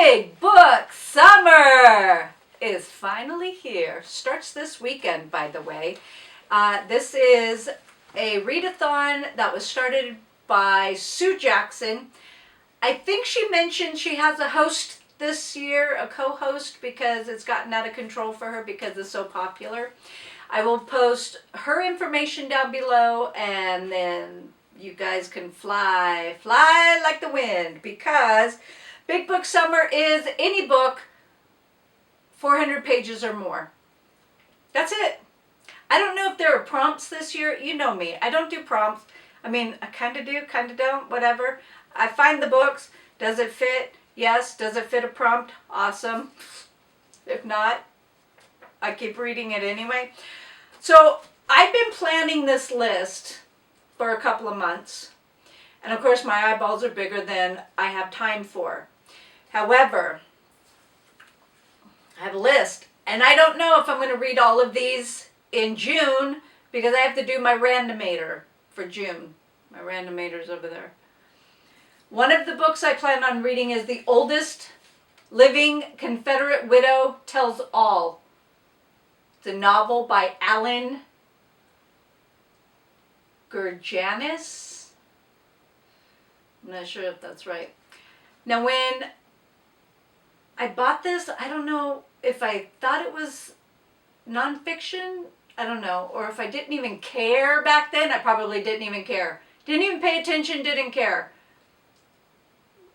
Big Book Summer is finally here. Starts this weekend, by the way. This is a readathon that was started by Sue Jackson. I think she mentioned she has a host this year, a co-host, because it's gotten out of control for her because it's so popular. I will post her information down below, and then you guys can fly like the wind, because Big Book Summer is any book 400 pages or more. That's it. I don't know if there are prompts this year. You know me. I don't do prompts. I mean, I kind of do, kind of don't, whatever. I find the books. Does it fit? Yes. Does it fit a prompt? Awesome. If not, I keep reading it anyway. So I've been planning this list for a couple of months. And of course, my eyeballs are bigger than I have time for. However, I have a list, and I don't know if I'm going to read all of these in June because I have to do my randomator for June. My randomator's over there. One of the books I plan on reading is The Oldest Living Confederate Widow Tells All. It's a novel by Alan Gurjanis. I'm not sure if that's right. Now, when I bought this, I don't know if I thought it was nonfiction. I don't know. Or if I didn't even care back then. I probably didn't even care. Didn't even pay attention, didn't care.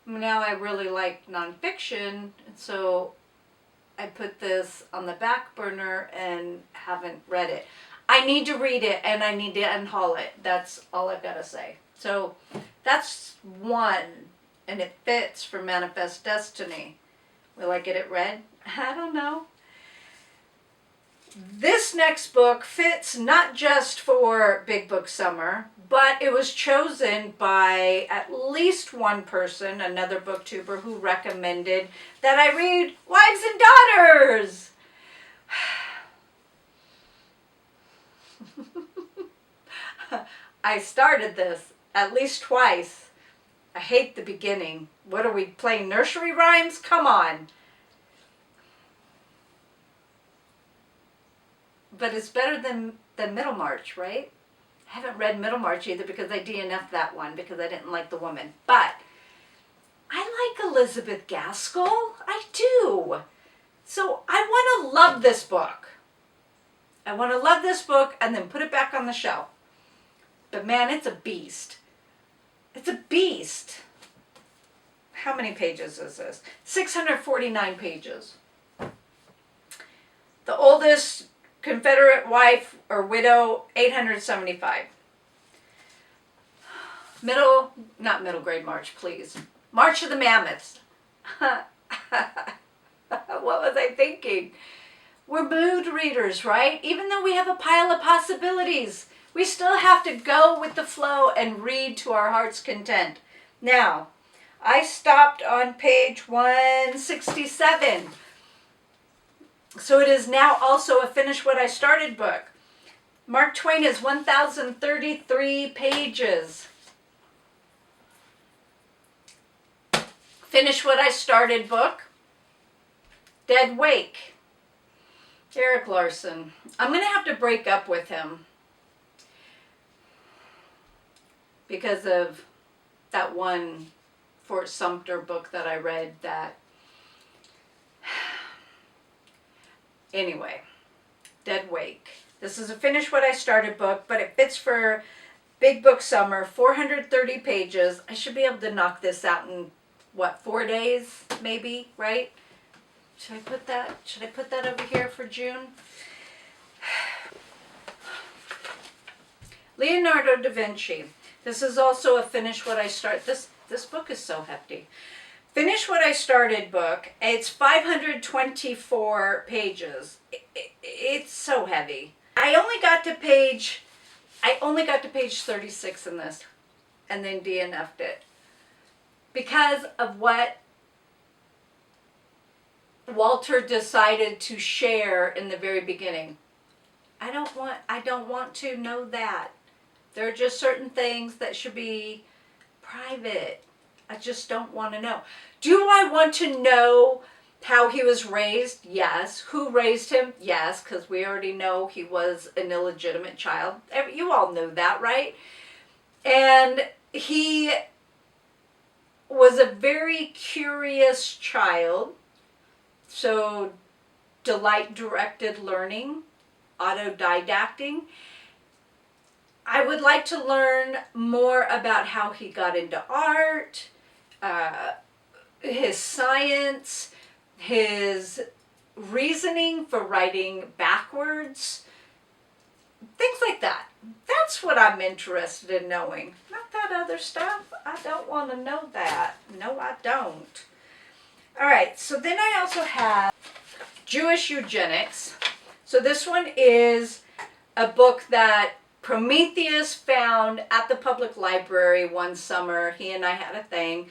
Now I really like nonfiction, and so I put this on the back burner and haven't read it. I need to read it, and I need to unhaul it. That's all I've got to say. So that's one, and it fits for Manifest Destiny. Will I get it read? I don't know. This next book fits not just for Big Book Summer, but it was chosen by at least one person, another booktuber, who recommended that I read Wives and Daughters. I started this at least twice. I hate the beginning. What are we playing, nursery rhymes? Come on. But it's better than Middlemarch, right? I haven't read Middlemarch either because I DNF'd that one because I didn't like the woman. But I like Elizabeth Gaskell. I do. So I want to love this book. I want to love this book and then put it back on the shelf. But man, it's a beast. It's a beast. How many pages is this? 649 pages. The Oldest Confederate Wife or Widow, 875. Not middle grade March, please. March of the Mammoths. What was I thinking? We're mood readers, right? Even though we have a pile of possibilities, we still have to go with the flow and read to our heart's content. Now, I stopped on page 167. So it is now also a Finish What I Started book. Mark Twain is 1,033 pages. Finish What I Started book. Dead Wake. Erik Larson. I'm going to have to break up with him because of that one Fort Sumter book that I read that... Anyway, Dead Wake. This is a Finish What I Started book, but it fits for Big Book Summer, 430 pages. I should be able to knock this out in, 4 days, maybe, right? Should I put that over here for June? Leonardo da Vinci. This is also a Finish What I Started. This book is so hefty. Finish What I Started book. It's 524 pages. It's so heavy. I only got to page 36 in this, and then DNF'd it because of what Walter decided to share in the very beginning. I don't want to know that. There are just certain things that should be private. I just don't want to know. Do I want to know how he was raised? Yes. Who raised him? Yes, because we already know he was an illegitimate child. You all know that, right? And he was a very curious child. So, delight-directed learning, autodidacting. I would like to learn more about how he got into art, his science, his reasoning for writing backwards, things like that. That's what I'm interested in knowing. Not that other stuff. I don't want to know that. No, I don't. All right, so then I also have Jewish Eugenics. So this one is a book that Prometheus found at the public library one summer. He and I had a thing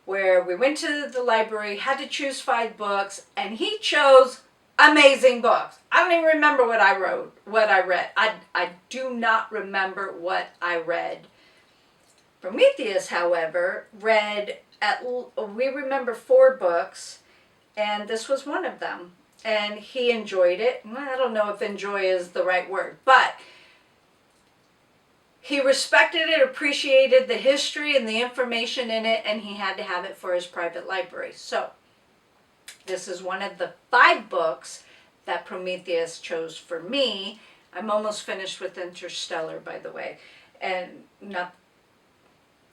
where we went to the library, had to choose 5 books, and he chose amazing books. I don't even remember what I read. I do not remember what I read. Prometheus, however, we remember 4 books, and this was one of them. And he enjoyed it. I don't know if enjoy is the right word, but he respected it, appreciated the history and the information in it, and he had to have it for his private library. So, this is one of the 5 books that Prometheus chose for me. I'm almost finished with Interstellar, by the way, and not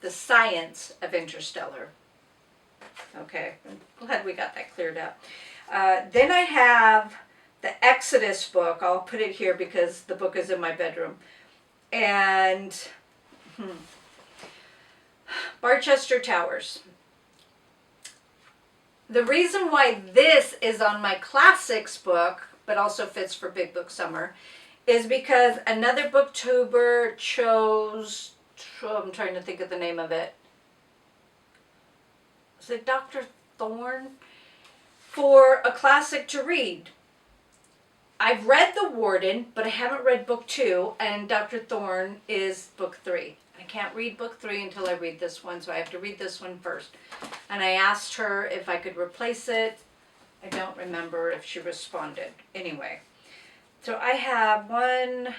the science of Interstellar. Okay, I'm glad we got that cleared up. Then I have the Exodus book. I'll put it here because the book is in my bedroom. And Barchester Towers. The reason why this is on my classics book, but also fits for Big Book Summer, is because another booktuber chose, I'm trying to think of the name of it. Is it Dr. Thorne? For a classic to read. I've read The Warden, but I haven't read book 2, and Dr. Thorne is book 3. I can't read book 3 until I read this one, so I have to read this one first. And I asked her if I could replace it. I don't remember if she responded. Anyway, so I have 1,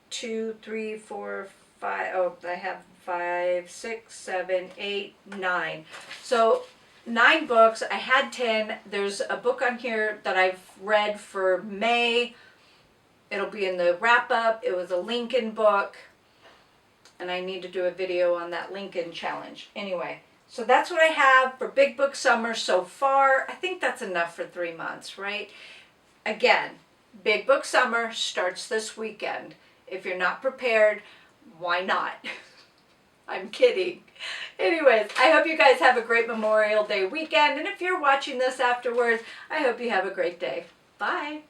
2, 3, 4, 5. Oh, I have 5, 6, 7, 8, 9. So 9 books. I had 10. There's a book on here that I've read for May. It'll be in the wrap-up. It was a Lincoln book. And I need to do a video on that Lincoln challenge. Anyway, so that's what I have for Big Book Summer so far. I think that's enough for 3 months, right? Again, Big Book Summer starts this weekend. If you're not prepared, why not? I'm kidding. Anyways, I hope you guys have a great Memorial Day weekend. And if you're watching this afterwards, I hope you have a great day. Bye.